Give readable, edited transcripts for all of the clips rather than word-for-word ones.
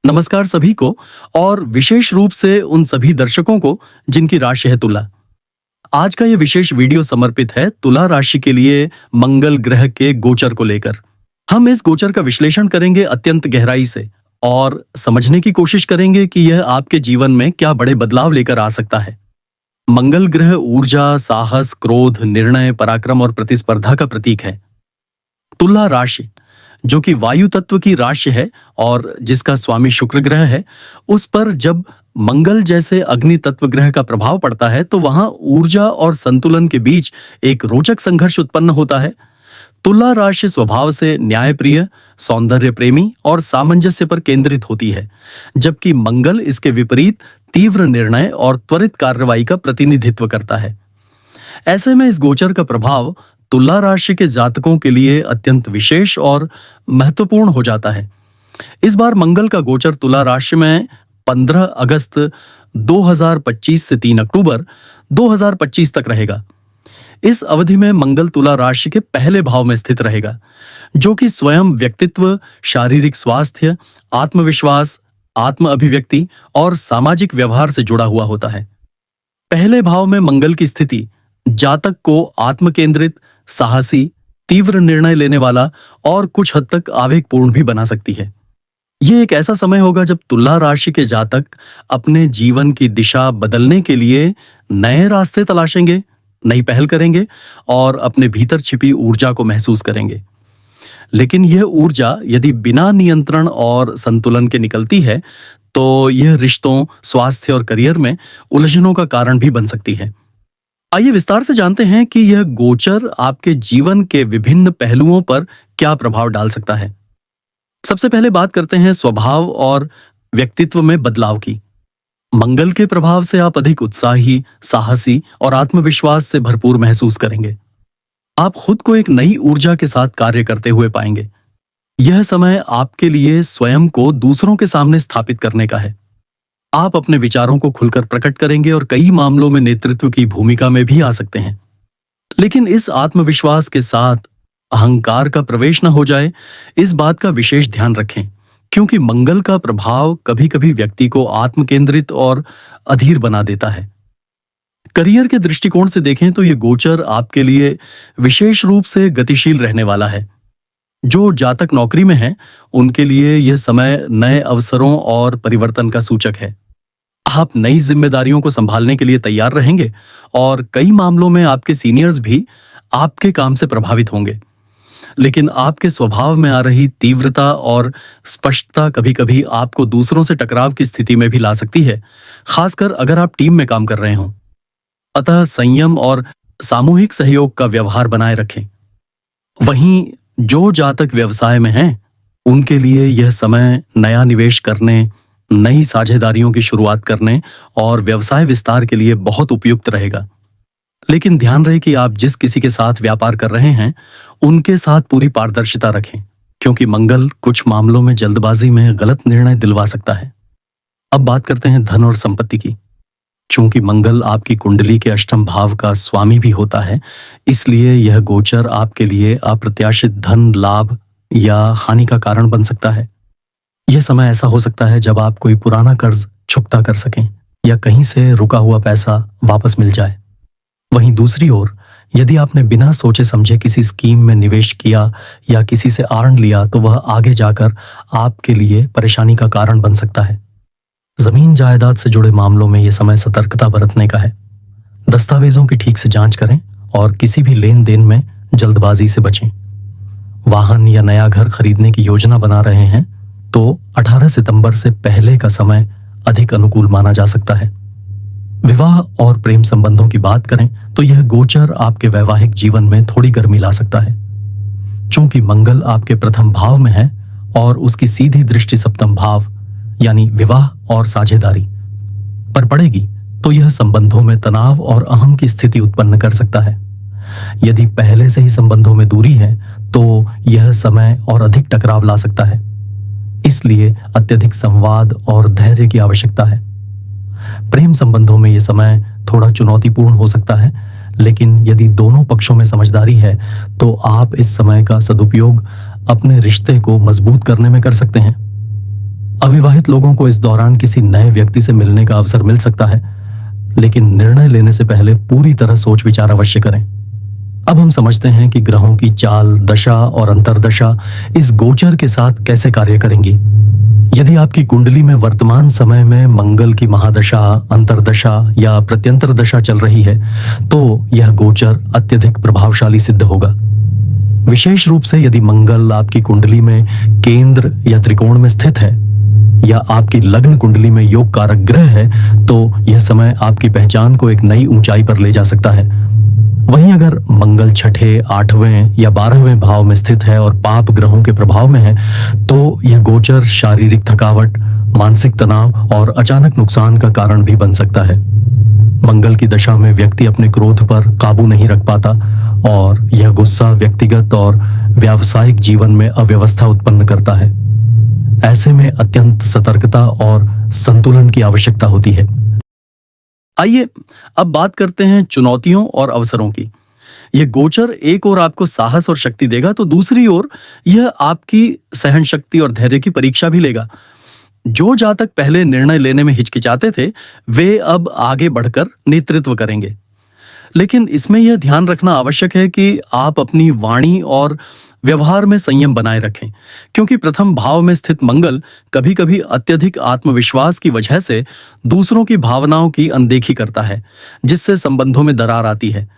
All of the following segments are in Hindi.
नमस्कार सभी को और विशेष रूप से उन सभी दर्शकों को जिनकी राशि है तुला। आज का ये विशेष वीडियो समर्पित है तुला राशि के लिए मंगल ग्रह के गोचर को लेकर। हम इस गोचर का विश्लेषण करेंगे अत्यंत गहराई से और समझने की कोशिश करेंगे कि यह आपके जीवन में क्या बड़े बदलाव लेकर आ सकता है। मंगल ग्रह ऊर्जा, साहस, क्रोध, निर्णय, पराक्रम और प्रतिस्पर्धा का प्रतीक है। तुला राशि जो कि वायु तत्व की राशि है और जिसका स्वामी शुक्र ग्रह है, उस पर जब मंगल जैसे अग्नि तत्व ग्रह का प्रभाव पड़ता है तो वहां ऊर्जा और संतुलन के बीच एक रोचक संघर्ष उत्पन्न होता है। तुला राशि स्वभाव से न्यायप्रिय, सौंदर्य प्रेमी और सामंजस्य पर केंद्रित होती है, जबकि मंगल इसके विपरीत तीव्र निर्णय और त्वरित कार्रवाई का प्रतिनिधित्व करता है। ऐसे में इस गोचर का प्रभाव तुला राशि के जातकों के लिए अत्यंत विशेष और महत्वपूर्ण हो जाता है। इस बार मंगल का गोचर तुला राशि में 15 अगस्त 2025 से 3 अक्टूबर 2025 तक रहेगा। इस अवधि में मंगल तुला राशि के पहले भाव में स्थित रहेगा, जो कि स्वयं व्यक्तित्व, शारीरिक स्वास्थ्य, आत्मविश्वास, आत्म अभिव्यक्ति और सामाजिक व्यवहार से जुड़ा हुआ होता है। पहले भाव में मंगल की स्थिति जातक को आत्मकेंद्रित, साहसी, तीव्र निर्णय लेने वाला और कुछ हद तक आवेगपूर्ण भी बना सकती है। यह एक ऐसा समय होगा जब तुला राशि के जातक अपने जीवन की दिशा बदलने के लिए नए रास्ते तलाशेंगे, नई पहल करेंगे और अपने भीतर छिपी ऊर्जा को महसूस करेंगे। लेकिन यह ऊर्जा यदि बिना नियंत्रण और संतुलन के निकलती है तो यह रिश्तों, स्वास्थ्य और करियर में उलझनों का कारण भी बन सकती है। आइए विस्तार से जानते हैं कि यह गोचर आपके जीवन के विभिन्न पहलुओं पर क्या प्रभाव डाल सकता है। सबसे पहले बात करते हैं स्वभाव और व्यक्तित्व में बदलाव की। मंगल के प्रभाव से आप अधिक उत्साही, साहसी और आत्मविश्वास से भरपूर महसूस करेंगे। आप खुद को एक नई ऊर्जा के साथ कार्य करते हुए पाएंगे। यह समय आपके लिए स्वयं को दूसरों के सामने स्थापित करने का है। आप अपने विचारों को खुलकर प्रकट करेंगे और कई मामलों में नेतृत्व की भूमिका में भी आ सकते हैं। लेकिन इस आत्मविश्वास के साथ अहंकार का प्रवेश न हो जाए, इस बात का विशेष ध्यान रखें, क्योंकि मंगल का प्रभाव कभी-कभी व्यक्ति को आत्मकेंद्रित और अधीर बना देता है। करियर के दृष्टिकोण से देखें तो यह गोचर आपके लिए विशेष रूप से गतिशील रहने वाला है। जो जातक नौकरी में हैं, उनके लिए यह समय नए अवसरों और परिवर्तन का सूचक है। आप नई जिम्मेदारियों को संभालने के लिए तैयार रहेंगे और कई मामलों में आपके सीनियर्स भी आपके काम से प्रभावित होंगे। लेकिन आपके स्वभाव में आ रही तीव्रता और स्पष्टता कभी-कभी आपको दूसरों से टकराव की स्थिति में भी ला सकती है, खासकर अगर आप टीम में काम कर रहे हों। अतः संयम और सामूहिक सहयोग का व्यवहार बनाए रखें। वहीं जो जातक व्यवसाय में हैं, उनके लिए यह समय नया निवेश करने, नई साझेदारियों की शुरुआत करने और व्यवसाय विस्तार के लिए बहुत उपयुक्त रहेगा। लेकिन ध्यान रहे कि आप जिस किसी के साथ व्यापार कर रहे हैं, उनके साथ पूरी पारदर्शिता रखें, क्योंकि मंगल कुछ मामलों में जल्दबाजी में गलत निर्णय दिलवा सकता है। अब बात करते हैं धन और संपत्ति की। चूंकि मंगल आपकी कुंडली के अष्टम भाव का स्वामी भी होता है, इसलिए यह गोचर आपके लिए अप्रत्याशित धन लाभ या हानि का कारण बन सकता है। यह समय ऐसा हो सकता है जब आप कोई पुराना कर्ज चुकता कर सकें या कहीं से रुका हुआ पैसा वापस मिल जाए। वहीं दूसरी ओर, यदि आपने बिना सोचे समझे किसी स्कीम में निवेश किया या किसी से आड़ लिया तो वह आगे जाकर आपके लिए परेशानी का कारण बन सकता है। जमीन जायदाद से जुड़े मामलों में यह समय सतर्कता बरतने का है। दस्तावेजों की ठीक से जांच करें और किसी भी लेन देन में जल्दबाजी से बचें। वाहन या नया घर खरीदने की योजना बना रहे हैं तो 18 सितंबर से पहले का समय अधिक अनुकूल माना जा सकता है। विवाह और प्रेम संबंधों की बात करें तो यह गोचर आपके वैवाहिक जीवन में थोड़ी गर्मी ला सकता है। चूंकि मंगल आपके प्रथम भाव में है और उसकी सीधी दृष्टि सप्तम भाव यानी विवाह और साझेदारी पर पड़ेगी, तो यह संबंधों में तनाव और अहम की स्थिति उत्पन्न कर सकता है। यदि पहले से ही संबंधों में दूरी है तो यह समय और अधिक टकराव ला सकता है। इसलिए अत्यधिक संवाद और धैर्य की आवश्यकता है। प्रेम संबंधों में यह समय थोड़ा चुनौतीपूर्ण हो सकता है, लेकिन यदि दोनों पक्षों में समझदारी है तो आप इस समय का सदुपयोग अपने रिश्ते को मजबूत करने में कर सकते हैं। अविवाहित लोगों को इस दौरान किसी नए व्यक्ति से मिलने का अवसर मिल सकता है, लेकिन निर्णय लेने से पहले पूरी तरह सोच विचार अवश्य करें। अब हम समझते हैं कि ग्रहों की चाल, दशा और अंतर्दशा इस गोचर के साथ कैसे कार्य करेंगी। यदि आपकी कुंडली में वर्तमान समय में मंगल की महादशा, अंतर्दशा या प्रत्यंतर दशा चल रही है, तो यह गोचर अत्यधिक प्रभावशाली सिद्ध होगा। विशेष रूप से यदि मंगल आपकी कुंडली में केंद्र या त्रिकोण में स्थित है या आपकी लग्न कुंडली में योग कारक ग्रह है, तो यह समय आपकी पहचान को एक नई ऊंचाई पर ले जा सकता है। वहीं अगर मंगल छठे, 8वें या 12वें भाव में स्थित है और पाप ग्रहों के प्रभाव में है, तो यह गोचर शारीरिक थकावट, मानसिक तनाव और अचानक नुकसान का कारण भी बन सकता है। मंगल की दशा में व्यक्ति अपने क्रोध पर काबू नहीं रख पाता और यह गुस्सा व्यक्तिगत और व्यावसायिक जीवन में अव्यवस्था उत्पन्न करता है। ऐसे में अत्यंत सतर्कता और संतुलन की आवश्यकता होती है। आइए अब बात करते हैं चुनौतियों और अवसरों की। यह गोचर एक ओर आपको साहस और शक्ति देगा, तो दूसरी ओर यह आपकी सहन शक्ति और धैर्य की परीक्षा भी लेगा। जो जातक पहले निर्णय लेने में हिचकिचाते थे, वे अब आगे बढ़कर नेतृत्व करेंगे। लेकिन इसमें यह ध्यान रखना आवश्यक है कि आप अपनी वाणी और व्यवहार में संयम बनाए रखें, क्योंकि प्रथम भाव में स्थित मंगल कभी-कभी अत्यधिक आत्मविश्वास की वजह से दूसरों की भावनाओं की अनदेखी करता है, जिससे संबंधों में दरार आती है।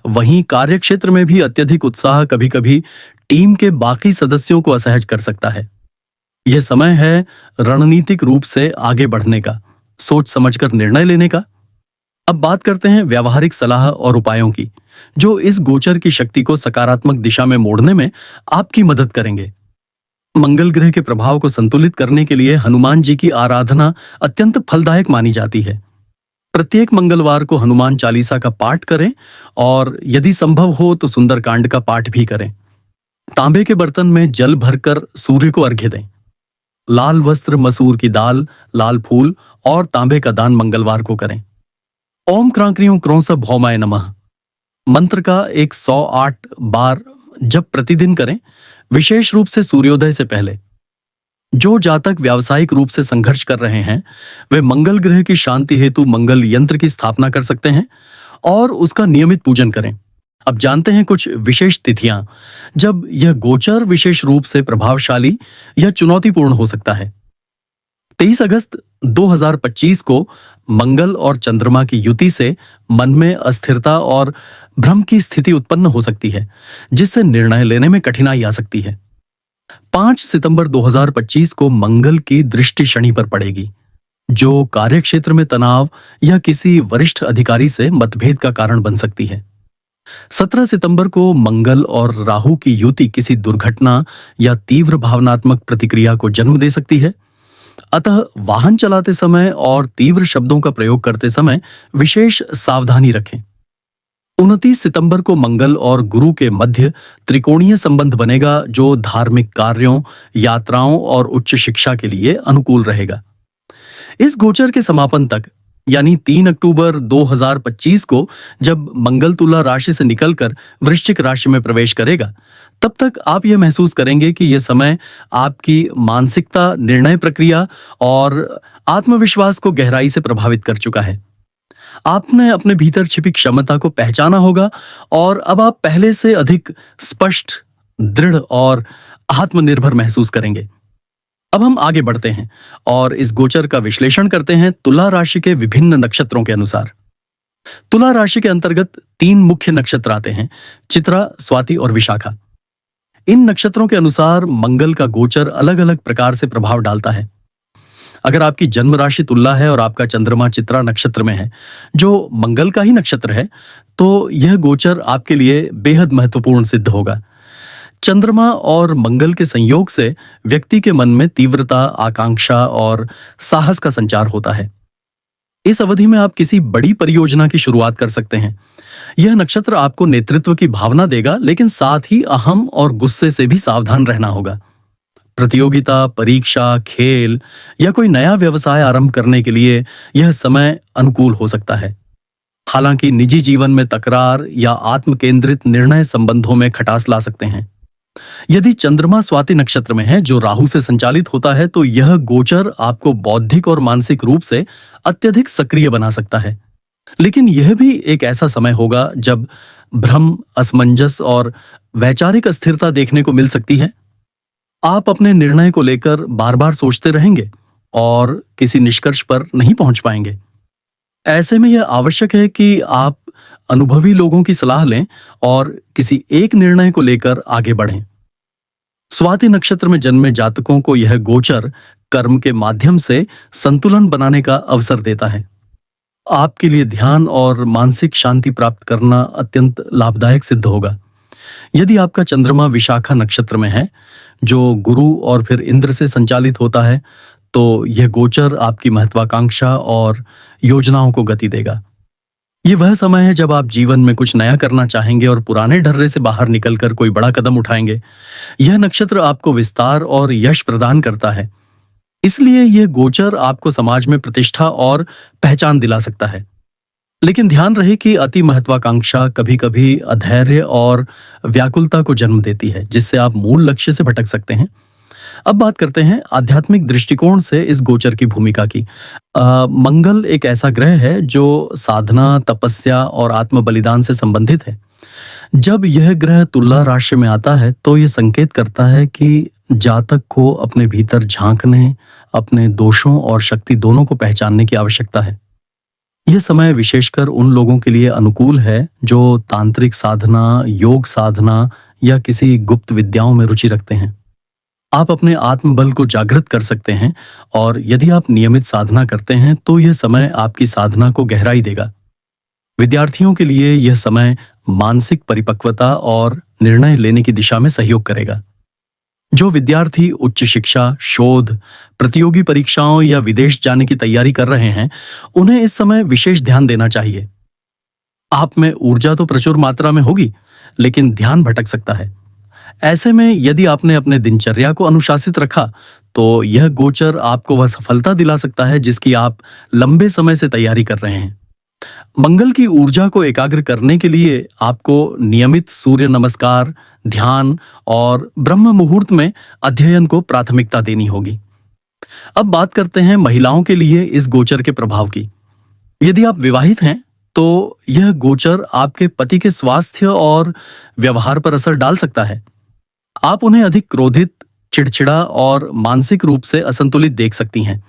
वहीं कार्यक्षेत्र में भी अत्यधिक उत्साह कभी-कभी टीम के बाकी सदस्यों को असहज कर सकता है। यह समय है रणनीतिक रूप से आगे बढ़ने का, सोच समझकर निर्णय लेने का। अब बात करते हैं व्यावहारिक सलाह और उपायों की, जो इस गोचर की शक्ति को सकारात्मक दिशा में मोड़ने में आपकी मदद करेंगे। मंगल ग्रह के प्रभाव को संतुलित करने के लिए हनुमान जी की आराधना अत्यंत फलदायक मानी जाती है। प्रत्येक मंगलवार को हनुमान चालीसा का पाठ करें और यदि संभव हो तो सुंदरकांड का पाठ भी करें। तांबे के बर्तन में जल भरकर सूर्य को अर्घ्य दें। लाल वस्त्र, मसूर की दाल, लाल फूल और तांबे का दान मंगलवार को करें। ओम क्रांक्रियों क्रौंस भौमाय नमः मंत्र का 108 बार जब प्रतिदिन करें, विशेष रूप से सूर्योदय से पहले। जो जातक व्यावसायिक रूप से संघर्ष कर रहे हैं, वे मंगल ग्रह की शांति हेतु मंगल यंत्र की स्थापना कर सकते हैं और उसका नियमित पूजन करें। अब जानते हैं कुछ विशेष तिथियां जब यह गोचर विशेष रूप से प्रभावशाली या चुनौतीपूर्ण हो सकता है। 23 अगस्त 2025 को मंगल और चंद्रमा की युति से मन में अस्थिरता और भ्रम की स्थिति उत्पन्न हो सकती है, जिससे निर्णय लेने में कठिनाई आ सकती है। 5 सितंबर 2025 को मंगल की दृष्टि शनि पर पड़ेगी, जो कार्यक्षेत्र में तनाव या किसी वरिष्ठ अधिकारी से मतभेद का कारण बन सकती है। 17 सितंबर को मंगल और राहु की युति किसी दुर्घटना या तीव्र भावनात्मक प्रतिक्रिया को जन्म दे सकती है। अतः वाहन चलाते समय और तीव्र शब्दों का प्रयोग करते समय विशेष सावधानी रखें। 29 सितंबर को मंगल और गुरु के मध्य त्रिकोणीय संबंध बनेगा, जो धार्मिक कार्यों, यात्राओं और उच्च शिक्षा के लिए अनुकूल रहेगा। इस गोचर के समापन तक यानी 3 अक्टूबर 2025 को जब मंगल तुला राशि से निकलकर वृश्चिक राशि में प्रवेश करेगा, तब तक आप यह महसूस करेंगे कि यह समय आपकी मानसिकता, निर्णय प्रक्रिया और आत्मविश्वास को गहराई से प्रभावित कर चुका है। आपने अपने भीतर छिपी क्षमता को पहचाना होगा और अब आप पहले से अधिक स्पष्ट, दृढ़ और आत्मनिर्भर महसूस करेंगे। अब हम आगे बढ़ते हैं और इस गोचर का विश्लेषण करते हैं तुला राशि के विभिन्न नक्षत्रों के अनुसार। तुला राशि के अंतर्गत 3 मुख्य नक्षत्र आते हैं, चित्रा, स्वाति और विशाखा। इन नक्षत्रों के अनुसार मंगल का गोचर अलग अलग प्रकार से प्रभाव डालता है। अगर आपकी जन्म राशि तुला है और आपका चंद्रमा चित्रा नक्षत्र में है, जो मंगल का ही नक्षत्र है, तो यह गोचर आपके लिए बेहद महत्वपूर्ण सिद्ध होगा। चंद्रमा और मंगल के संयोग से व्यक्ति के मन में तीव्रता, आकांक्षा और साहस का संचार होता है। इस अवधि में आप किसी बड़ी परियोजना की शुरुआत कर सकते हैं। यह नक्षत्र आपको नेतृत्व की भावना देगा, लेकिन साथ ही अहम और गुस्से से भी सावधान रहना होगा। प्रतियोगिता, परीक्षा, खेल या कोई नया व्यवसाय आरंभ करने के लिए यह समय अनुकूल हो सकता है। हालांकि निजी जीवन में तकरार या आत्म केंद्रित निर्णय संबंधों में खटास ला सकते हैं। यदि चंद्रमा स्वाति नक्षत्र में है जो राहु से संचालित होता है, तो यह गोचर आपको बौद्धिक और मानसिक रूप से अत्यधिक सक्रिय बना सकता है। लेकिन यह भी एक ऐसा समय होगा जब भ्रम, असमंजस और वैचारिक अस्थिरता देखने को मिल सकती है। आप अपने निर्णय को लेकर बार बार सोचते रहेंगे और किसी निष्कर्ष पर नहीं पहुंच पाएंगे। ऐसे में यह आवश्यक है कि आप अनुभवी लोगों की सलाह लें और किसी एक निर्णय को लेकर आगे बढ़ें। स्वाति नक्षत्र में जन्मे जातकों को यह गोचर कर्म के माध्यम से संतुलन बनाने का अवसर देता है। आपके लिए ध्यान और मानसिक शांति प्राप्त करना अत्यंत लाभदायक सिद्ध होगा। यदि आपका चंद्रमा विशाखा नक्षत्र में है जो गुरु और फिर इंद्र से संचालित होता है, तो यह गोचर आपकी महत्वाकांक्षा और योजनाओं को गति देगा। ये वह समय है जब आप जीवन में कुछ नया करना चाहेंगे और पुराने ढर्रे से बाहर निकलकर कोई बड़ा कदम उठाएंगे। यह नक्षत्र आपको विस्तार और यश प्रदान करता है, इसलिए यह गोचर आपको समाज में प्रतिष्ठा और पहचान दिला सकता है। लेकिन ध्यान रहे कि अति महत्वाकांक्षा कभी-कभी अधैर्य और व्याकुलता को जन्म देती है, जिससे आप मूल लक्ष्य से भटक सकते हैं। अब बात करते हैं आध्यात्मिक दृष्टिकोण से इस गोचर की भूमिका की। मंगल एक ऐसा ग्रह है जो साधना, तपस्या और आत्म बलिदान से संबंधित है। जब यह ग्रह तुला राशि में आता है, तो यह संकेत करता है कि जातक को अपने भीतर झांकने, अपने दोषों और शक्ति दोनों को पहचानने की आवश्यकता है। यह समय विशेषकर उन लोगों के लिए अनुकूल है जो तांत्रिक साधना, योग साधना या किसी गुप्त विद्याओं में रुचि रखते हैं। आप अपने आत्मबल को जागृत कर सकते हैं और यदि आप नियमित साधना करते हैं तो यह समय आपकी साधना को गहराई देगा। विद्यार्थियों के लिए यह समय मानसिक परिपक्वता और निर्णय लेने की दिशा में सहयोग करेगा। जो विद्यार्थी उच्च शिक्षा, शोध, प्रतियोगी परीक्षाओं या विदेश जाने की तैयारी कर रहे हैं, उन्हें इस समय विशेष ध्यान देना चाहिए। आप में ऊर्जा तो प्रचुर मात्रा में होगी, लेकिन ध्यान भटक सकता है। ऐसे में यदि आपने अपने दिनचर्या को अनुशासित रखा, तो यह गोचर आपको वह सफलता दिला सकता है जिसकी आप लंबे समय से तैयारी कर रहे हैं। मंगल की ऊर्जा को एकाग्र करने के लिए आपको नियमित सूर्य नमस्कार, ध्यान और ब्रह्म मुहूर्त में अध्ययन को प्राथमिकता देनी होगी। अब बात करते हैं महिलाओं के लिए इस गोचर के प्रभाव की। यदि आप विवाहित हैं, तो यह गोचर आपके पति के स्वास्थ्य और व्यवहार पर असर डाल सकता है। आप उन्हें अधिक क्रोधित, चिड़चिड़ा और मानसिक रूप से असंतुलित देख सकती हैं।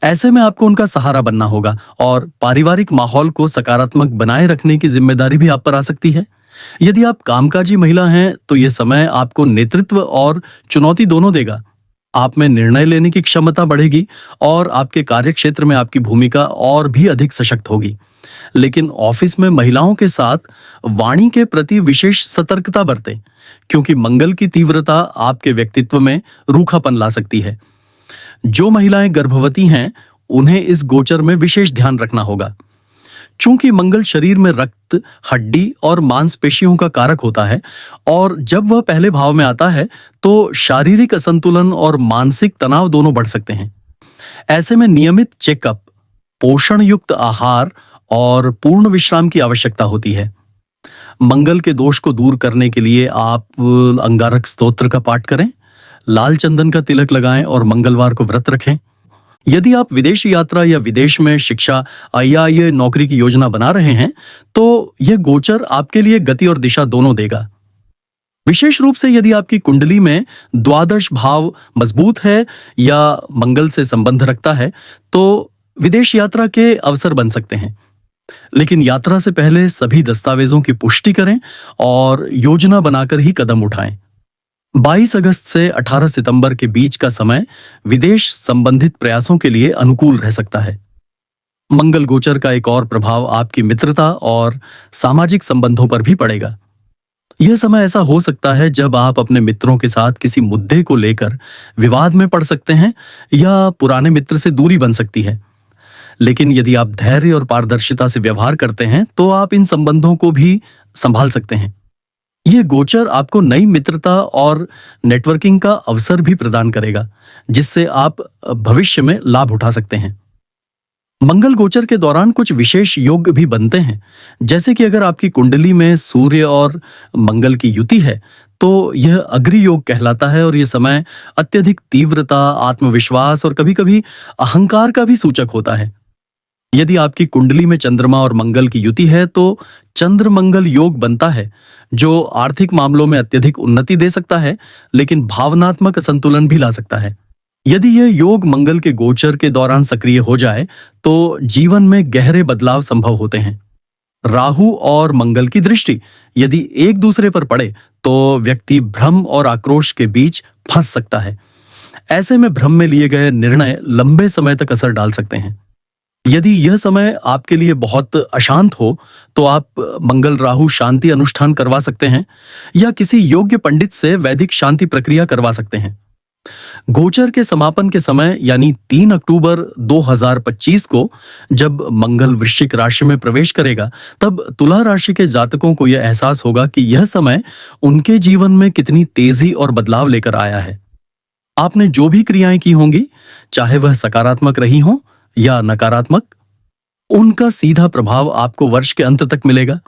ऐसे में आपको उनका सहारा बनना होगा और पारिवारिक माहौल को सकारात्मक बनाए रखने की जिम्मेदारी भी आप पर आ सकती है। यदि आप कामकाजी महिला हैं, तो यह समय आपको नेतृत्व और चुनौती दोनों देगा। आप में निर्णय लेने की क्षमता बढ़ेगी और आपके कार्यक्षेत्र में आपकी भूमिका और भी अधिक सशक्त होगी। लेकिन ऑफिस में महिलाओं के साथ वाणी के प्रति विशेष सतर्कता बरतें, क्योंकि मंगल की तीव्रता आपके व्यक्तित्व में रूखापन ला सकती है। जो महिलाएं गर्भवती हैं, उन्हें इस गोचर में विशेष ध्यान रखना होगा। चूंकि मंगल शरीर में रक्त, हड्डी और मांसपेशियों का कारक होता है और जब वह पहले भाव में आता है, तो शारीरिक असंतुलन और मानसिक तनाव दोनों बढ़ सकते हैं। ऐसे में नियमित चेकअप, पोषण युक्त आहार और पूर्ण विश्राम की आवश्यकता होती है। मंगल के दोष को दूर करने के लिए आप अंगारक स्तोत्र का पाठ करें, लाल चंदन का तिलक लगाएं और मंगलवार को व्रत रखें। यदि आप विदेश यात्रा या विदेश में शिक्षा या नौकरी की योजना बना रहे हैं, तो यह गोचर आपके लिए गति और दिशा दोनों देगा। विशेष रूप से यदि आपकी कुंडली में द्वादश भाव मजबूत है या मंगल से संबंध रखता है, तो विदेश यात्रा के अवसर बन सकते हैं। लेकिन यात्रा से पहले सभी दस्तावेजों की पुष्टि करें और योजना बनाकर ही कदम उठाएं। 22 अगस्त से 18 सितंबर के बीच का समय विदेश संबंधित प्रयासों के लिए अनुकूल रह सकता है। मंगल गोचर का एक और प्रभाव आपकी मित्रता और सामाजिक संबंधों पर भी पड़ेगा। यह समय ऐसा हो सकता है जब आप अपने मित्रों के साथ किसी मुद्दे को लेकर विवाद में पड़ सकते हैं या पुराने मित्र से दूरी बन सकती है। लेकिन यदि आप धैर्य और पारदर्शिता से व्यवहार करते हैं, तो आप इन संबंधों को भी संभाल सकते हैं। यह गोचर आपको नई मित्रता और नेटवर्किंग का अवसर भी प्रदान करेगा, जिससे आप भविष्य में लाभ उठा सकते हैं। मंगल गोचर के दौरान कुछ विशेष योग भी बनते हैं, जैसे कि अगर आपकी कुंडली में सूर्य और मंगल की युति है, तो यह अग्नि योग कहलाता है और यह समय अत्यधिक तीव्रता, आत्मविश्वास और कभी-कभी अहंकार का भी सूचक होता है। यदि आपकी कुंडली में चंद्रमा और मंगल की युति है तो चंद्र मंगल योग बनता है, जो आर्थिक मामलों में अत्यधिक उन्नति दे सकता है, लेकिन भावनात्मक असंतुलन भी ला सकता है। यदि यह योग मंगल के गोचर के दौरान सक्रिय हो जाए तो जीवन में गहरे बदलाव संभव होते हैं। राहु और मंगल की दृष्टि यदि एक दूसरे पर पड़े तो व्यक्ति भ्रम और आक्रोश के बीच फंस सकता है। ऐसे में भ्रम में लिए गए निर्णय लंबे समय तक असर डाल सकते हैं। यदि यह समय आपके लिए बहुत अशांत हो तो आप मंगल राहु शांति अनुष्ठान करवा सकते हैं या किसी योग्य पंडित से वैदिक शांति प्रक्रिया करवा सकते हैं। गोचर के समापन के समय यानी 3 अक्टूबर 2025 को जब मंगल वृश्चिक राशि में प्रवेश करेगा, तब तुला राशि के जातकों को यह एहसास होगा कि यह समय उनके जीवन में कितनी तेजी और बदलाव लेकर आया है। आपने जो भी क्रियाएं की होंगी, चाहे वह सकारात्मक रही हो या नकारात्मक, उनका सीधा प्रभाव आपको वर्ष के अंत तक मिलेगा।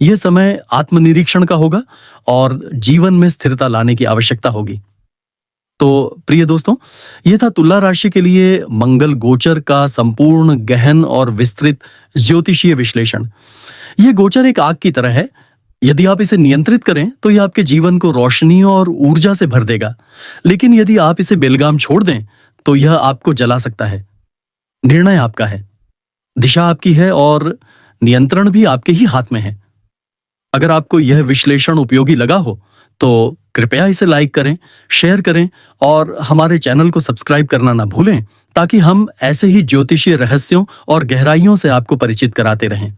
यह समय आत्मनिरीक्षण का होगा और जीवन में स्थिरता लाने की आवश्यकता होगी। तो प्रिय दोस्तों, यह था तुला राशि के लिए मंगल गोचर का संपूर्ण, गहन और विस्तृत ज्योतिषीय विश्लेषण। यह गोचर एक आग की तरह है। यदि आप इसे नियंत्रित करें तो यह आपके जीवन को रोशनी और ऊर्जा से भर देगा, लेकिन यदि आप इसे बेलगाम छोड़ दें तो यह आपको जला सकता है। निर्णय आपका है, दिशा आपकी है और नियंत्रण भी आपके ही हाथ में है। अगर आपको यह विश्लेषण उपयोगी लगा हो तो कृपया इसे लाइक करें, शेयर करें और हमारे चैनल को सब्सक्राइब करना ना भूलें, ताकि हम ऐसे ही ज्योतिषीय रहस्यों और गहराइयों से आपको परिचित कराते रहें।